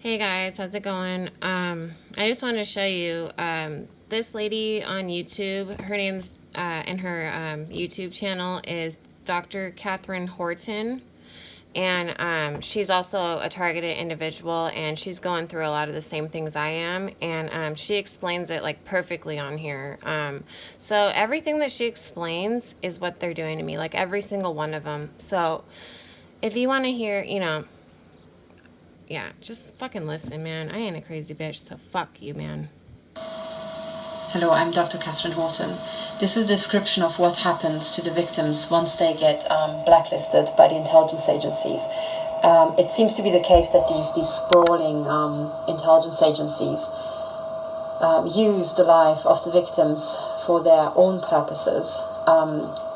Hey guys, how's it going? I just wanted to show you this lady on YouTube. Her name's and her YouTube channel is Dr. Catherine Horton, and she's also a targeted individual, and she's going through a lot of the same things I am, and she explains it like perfectly on here. So everything that she explains is what they're doing to me, like every single one of them. So if you want to hear, yeah, just fucking listen, man. I ain't a crazy bitch, so fuck you, man. Hello, I'm Dr. Catherine Horton. This is a description of what happens to the victims once they get blacklisted by the intelligence agencies. It seems to be the case that these sprawling intelligence agencies use the life of the victims for their own purposes.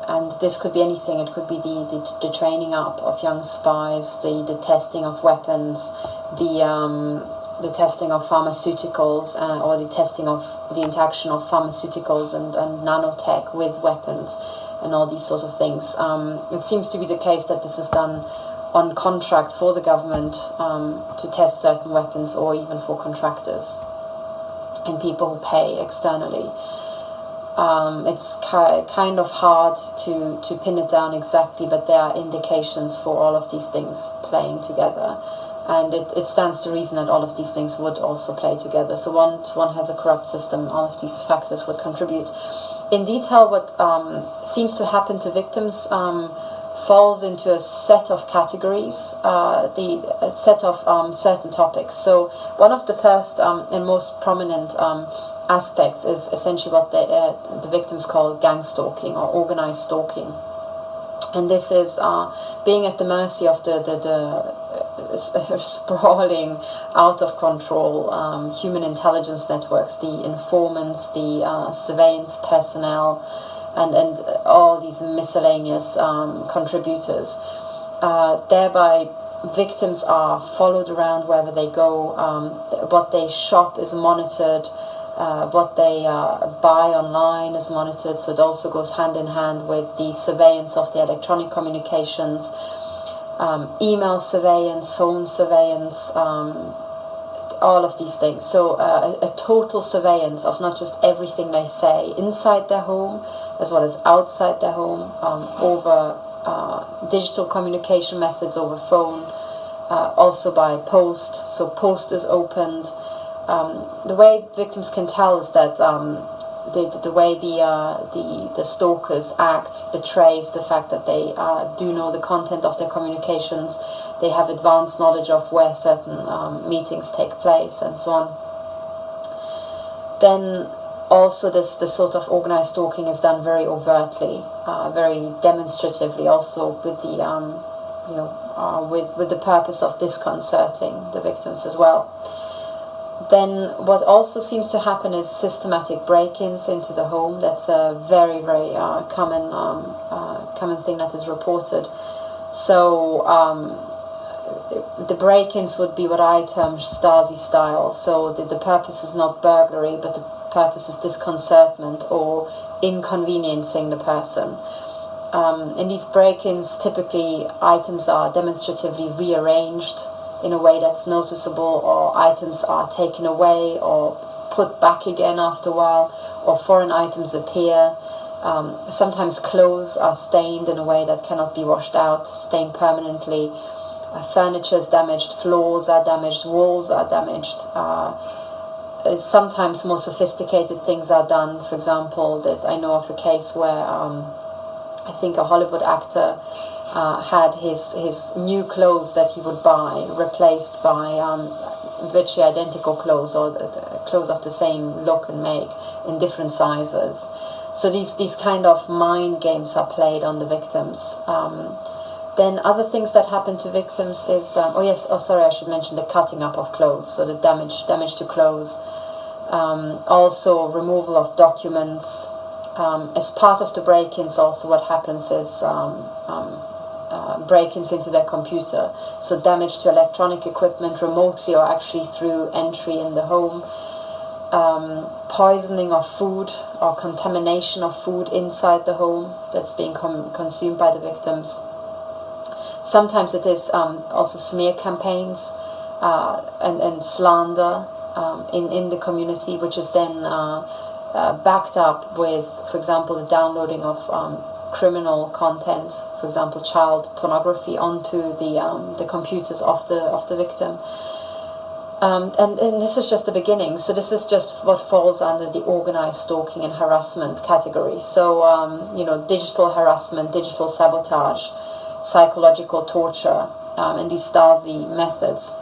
And this could be anything. It could be the training up of young spies, the testing of weapons, the testing of pharmaceuticals, or the testing of the interaction of pharmaceuticals and nanotech with weapons, and all these sort of things. It seems to be the case that this is done on contract for the government to test certain weapons, or even for contractors and people who pay externally. It's kind of hard to pin it down exactly, but there are indications for all of these things playing together. And it stands to reason that all of these things would also play together. So once one has a corrupt system, all of these factors would contribute. In detail, what seems to happen to victims falls into a set of categories, a set of certain topics. So one of the first and most prominent aspects is essentially what the victims call gang stalking or organized stalking. And this is being at the mercy of the sprawling, out of control human intelligence networks, the informants, the surveillance personnel, and all these miscellaneous contributors. Thereby, victims are followed around wherever they go. What they shop is monitored. What they buy online is monitored, so it also goes hand in hand with the surveillance of the electronic communications, email surveillance, phone surveillance, all of these things. So a total surveillance of not just everything they say inside their home, as well as outside their home, over digital communication methods, over phone, also by post. So post is opened. The way victims can tell is that the way the stalkers act betrays the fact that they do know the content of their communications. They have advanced knowledge of where certain meetings take place, and so on. Then also this sort of organized stalking is done very overtly, very demonstratively, also with the with the purpose of disconcerting the victims as well. Then what also seems to happen is systematic break-ins into the home. That's a very, very common thing that is reported. So the break-ins would be what I term Stasi style. So the purpose is not burglary, but the purpose is disconcertment or inconveniencing the person. In these break-ins, typically items are demonstratively rearranged in a way that's noticeable, or items are taken away or put back again after a while, or foreign items appear. Sometimes clothes are stained in a way that cannot be washed out, stained permanently. Furniture is damaged, floors are damaged, walls are damaged. Sometimes more sophisticated things are done. For example, I know of a case where I think a Hollywood actor had his new clothes that he would buy replaced by virtually identical clothes, or clothes of the same look and make in different sizes. So these kind of mind games are played on the victims. Then other things that happen to victims is I should mention the cutting up of clothes, so the damage to clothes. Also removal of documents. As part of the break-ins, also what happens is break-ins into their computer, so damage to electronic equipment remotely or actually through entry in the home, poisoning of food or contamination of food inside the home that's being consumed by the victims. Sometimes it is also smear campaigns and slander in the community, which is then backed up with, for example, the downloading of criminal content, for example, child pornography, onto the computers of the victim. And this is just the beginning. So this is just what falls under the organized stalking and harassment category. So, digital harassment, digital sabotage, psychological torture, and these Stasi methods.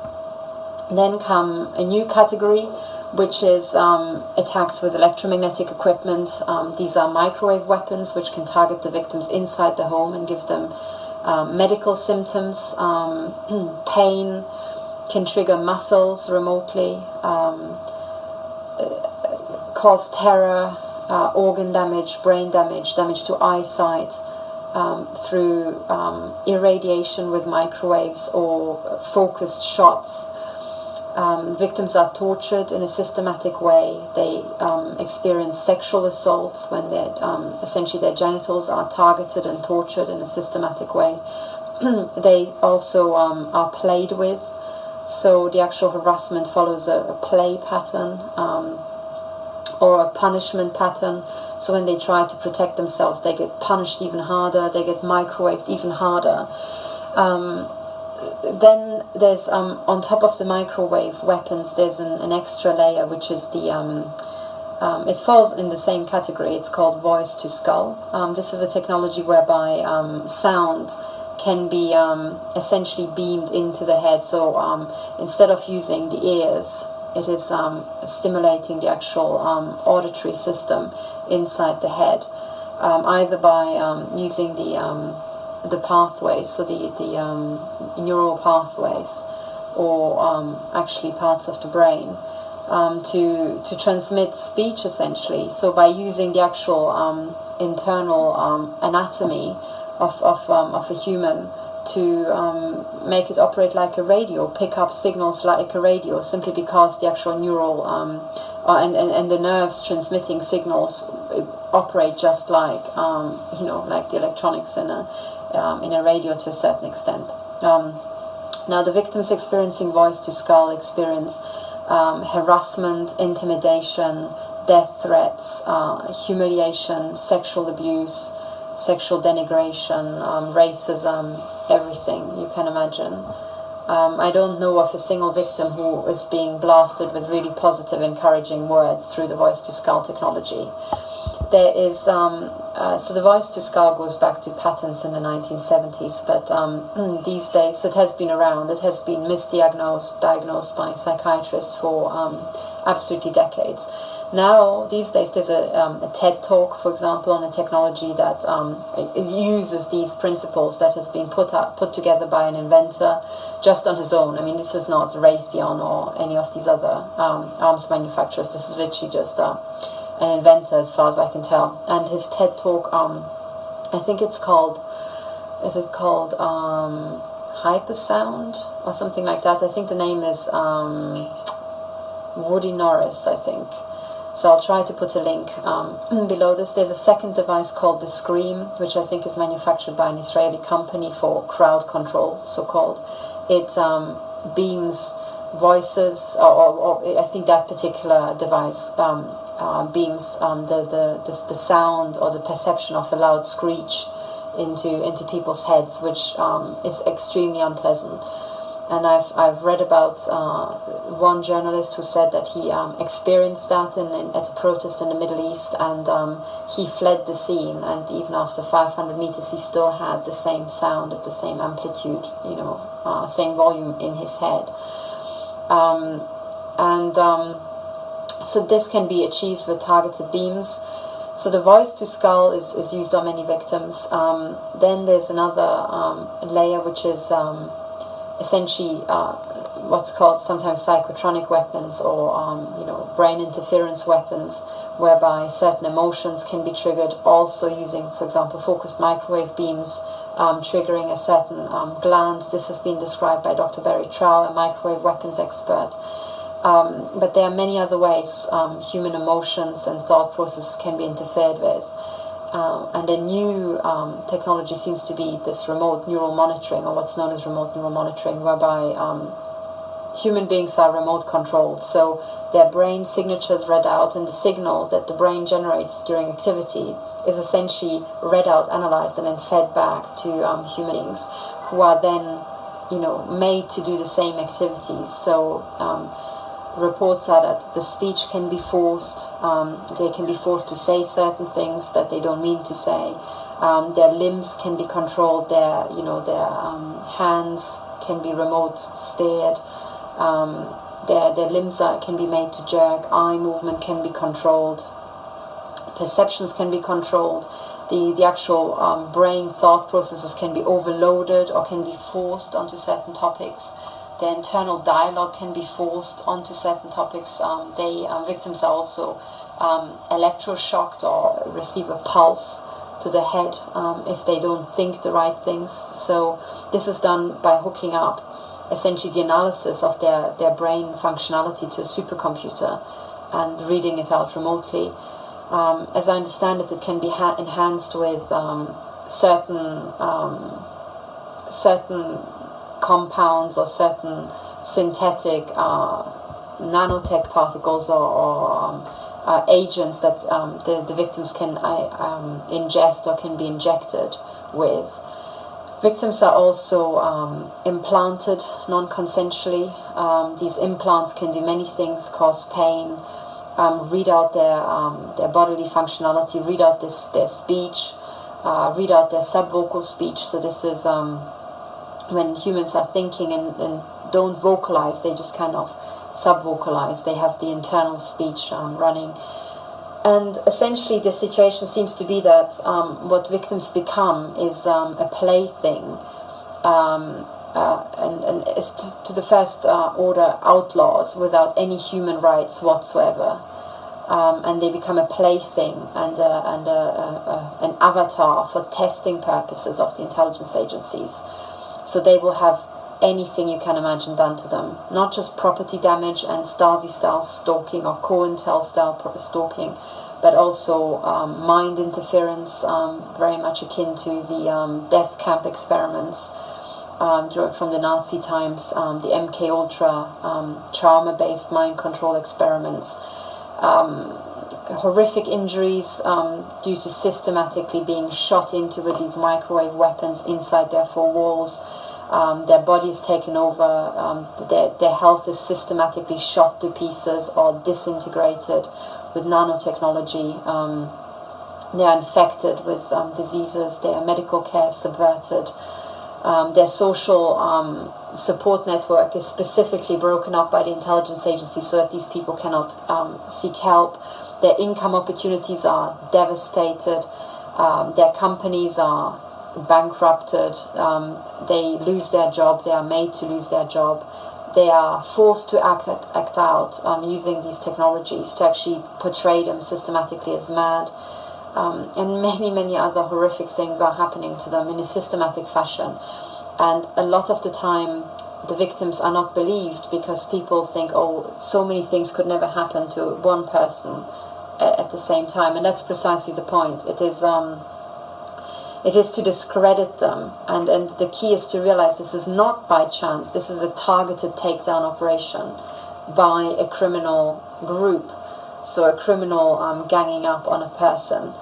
Then come a new category, which is attacks with electromagnetic equipment. These are microwave weapons which can target the victims inside the home and give them medical symptoms, pain, can trigger muscles remotely, cause terror, organ damage, brain damage, damage to eyesight through irradiation with microwaves or focused shots. Victims are tortured in a systematic way. They experience sexual assaults when essentially their genitals are targeted and tortured in a systematic way. They also are played with. So the actual harassment follows a play pattern or a punishment pattern. So when they try to protect themselves, they get punished even harder, they get microwaved even harder. Then there's, on top of the microwave weapons, there's an extra layer, which is it falls in the same category. It's called voice to skull. This is a technology whereby sound can be essentially beamed into the head. So instead of using the ears, it is stimulating the actual auditory system inside the head, either by using the pathways, so the neural pathways, or actually parts of the brain, to transmit speech essentially. So by using the actual internal anatomy of a human to make it operate like a radio, pick up signals like a radio, simply because the actual neural and the nerves transmitting signals operate just like like the electronics in a radio to a certain extent. Now the victims experiencing voice to skull experience harassment, intimidation, death threats, humiliation, sexual abuse, sexual denigration, racism, everything you can imagine. I don't know of a single victim who is being blasted with really positive, encouraging words through the voice to skull technology. There is so the voice to skull goes back to patents in the 1970s, but these days it has been around. It has been diagnosed by psychiatrists for absolutely decades. Now, these days, there's a TED Talk, for example, on a technology that uses these principles that has been put together by an inventor just on his own. I mean, this is not Raytheon or any of these other arms manufacturers. This is literally just an inventor, as far as I can tell. And his TED Talk, I think it's called, Hypersound or something like that? I think the name is Woody Norris, I think. So I'll try to put a link below this. There's a second device called the Scream, which I think is manufactured by an Israeli company for crowd control, so-called. It beams voices, or I think that particular device beams the sound or the perception of a loud screech into people's heads, which is extremely unpleasant. And I've read about one journalist who said that he experienced that at a protest in the Middle East, and he fled the scene, and even after 500 meters he still had the same sound at the same amplitude, same volume in his head. So this can be achieved with targeted beams. So the voice to skull is used on many victims. Then there's another layer, which is essentially what's called sometimes psychotronic weapons, or brain interference weapons, whereby certain emotions can be triggered, also using, for example, focused microwave beams, triggering a certain gland. This has been described by Dr. Barry Trow, a microwave weapons expert. But there are many other ways human emotions and thought processes can be interfered with. And a new technology seems to be this remote neural monitoring, or what's known as remote neural monitoring, whereby human beings are remote controlled, so their brain signatures read out, and the signal that the brain generates during activity is essentially read out, analyzed, and then fed back to human beings, who are then, made to do the same activities. So reports are that the speech can be forced. They can be forced to say certain things that they don't mean to say. Their limbs can be controlled. Their hands can be remote steered. Their limbs can be made to jerk. Eye movement can be controlled. Perceptions can be controlled. The actual brain thought processes can be overloaded or can be forced onto certain topics. The internal dialogue can be forced onto certain topics. Victims are also electroshocked or receive a pulse to the head if they don't think the right things. So this is done by hooking up essentially the analysis of their brain functionality to a supercomputer and reading it out remotely. As I understand it, it can be enhanced with certain compounds or certain synthetic nanotech particles or agents that the victims can ingest or can be injected with. Victims are also implanted non-consensually. These implants can do many things: cause pain, read out their bodily functionality, read out their speech, read out their subvocal speech. So this is when humans are thinking and don't vocalize, they just kind of subvocalize. They have the internal speech running. And essentially the situation seems to be that what victims become is a plaything, and it's to the first order outlaws without any human rights whatsoever. And they become a plaything and an avatar for testing purposes of the intelligence agencies. So they will have anything you can imagine done to them, not just property damage and Stasi-style stalking or COINTEL-style stalking, but also mind interference, very much akin to the death camp experiments from the Nazi times, the MK Ultra trauma-based mind control experiments, horrific injuries due to systematically being shot into with these microwave weapons inside their four walls. Their body is taken over, their health is systematically shot to pieces or disintegrated with nanotechnology. They are infected with diseases, their medical care is subverted. Their social support network is specifically broken up by the intelligence agencies so that these people cannot seek help. Their income opportunities are devastated. Their companies are bankrupted. They lose their job. They are made to lose their job. They are forced to act out using these technologies to actually portray them systematically as mad. And many other horrific things are happening to them in a systematic fashion. And a lot of the time, the victims are not believed because people think, oh, so many things could never happen to one person at the same time. And that's precisely the point. It is to discredit them. And the key is to realize this is not by chance. This is a targeted takedown operation by a criminal group. So a criminal ganging up on a person.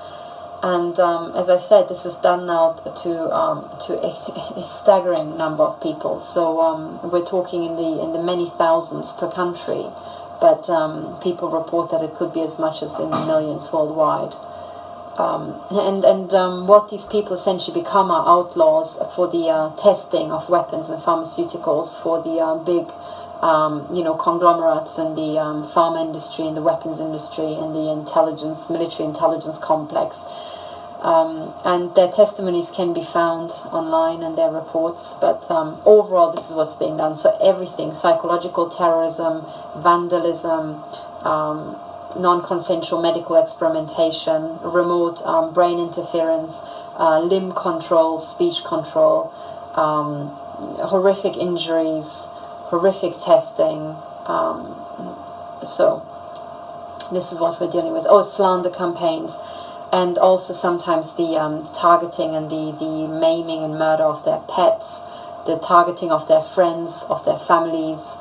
And as I said, this is done now to a staggering number of people. So we're talking in the many thousands per country, but people report that it could be as much as in the millions worldwide. And what these people essentially become are outlaws for the testing of weapons and pharmaceuticals for the big conglomerates in the pharma industry, in the weapons industry, in the military intelligence complex. And their testimonies can be found online and their reports, but overall this is what's being done. So everything: psychological terrorism, vandalism, non-consensual medical experimentation, remote brain interference, limb control, speech control, horrific injuries, horrific testing. So this is what we're dealing with. Slander campaigns, and also sometimes the targeting and the maiming and murder of their pets, the targeting of their friends, of their families,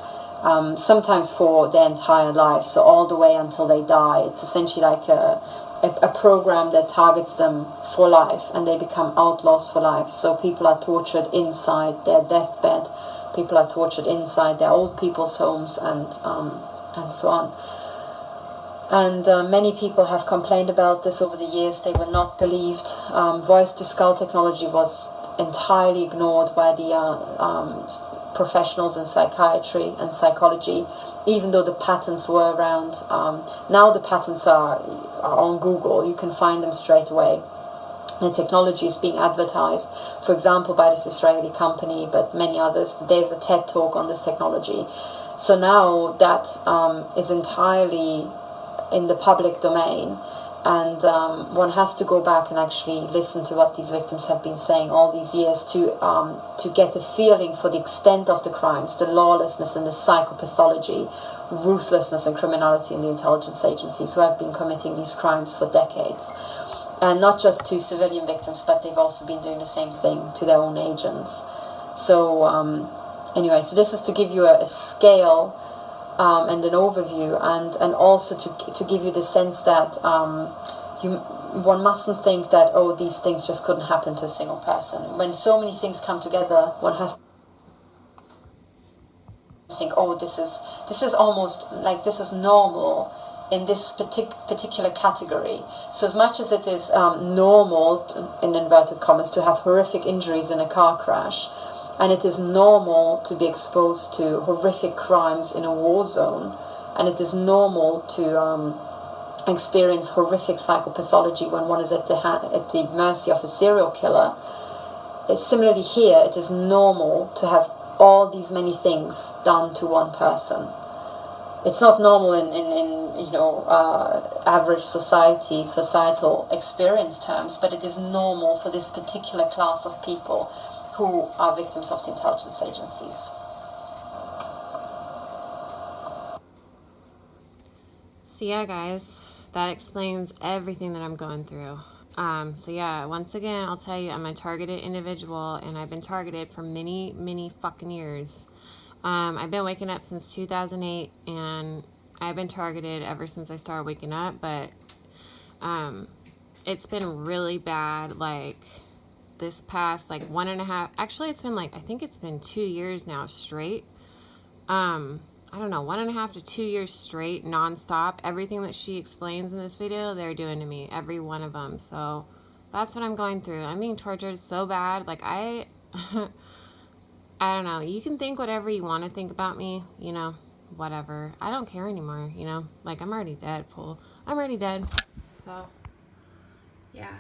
sometimes for their entire life, so all the way until they die. It's essentially like a program that targets them for life, and they become outlaws for life. So people are tortured inside their deathbed, people are tortured inside their old people's homes, and so on. And many people have complained about this over the years. They were not believed. Voice-to-skull technology was entirely ignored by the professionals in psychiatry and psychology, even though the patents were around. Now the patents are on Google. You can find them straight away. The technology is being advertised, for example, by this Israeli company, but many others. There's a TED talk on this technology. So now that is entirely in the public domain, and one has to go back and actually listen to what these victims have been saying all these years to get a feeling for the extent of the crimes, the lawlessness and the psychopathology, ruthlessness and criminality in the intelligence agencies who have been committing these crimes for decades. And not just to civilian victims, but they've also been doing the same thing to their own agents. So anyway, so this is to give you a scale and an overview, and also to give you the sense that one mustn't think that, oh, these things just couldn't happen to a single person. When so many things come together, one has to think, oh, this is almost like this is normal in this particular category. So as much as it is normal, in inverted commas, to have horrific injuries in a car crash, and it is normal to be exposed to horrific crimes in a war zone, and it is normal to experience horrific psychopathology when one is at the mercy of a serial killer. Similarly here, it is normal to have all these many things done to one person. It's not normal in average societal experience terms, but it is normal for this particular class of people who are victims of the intelligence agencies. So yeah, guys, that explains everything that I'm going through. So yeah, once again, I'll tell you, I'm a targeted individual, and I've been targeted for many, many fucking years. I've been waking up since 2008, and I've been targeted ever since I started waking up, but it's been really bad, like, this past, like, 1.5, actually, it's been, like, I think it's been 2 years now straight. I don't know, 1.5 to 2 years straight, nonstop. Everything that she explains in this video, they're doing to me, every one of them. So that's what I'm going through. I'm being tortured so bad. Like, I don't know. You can think whatever you want to think about me, you know, whatever. I don't care anymore, you know. Like, I'm already dead, fool. I'm already dead. So, yeah.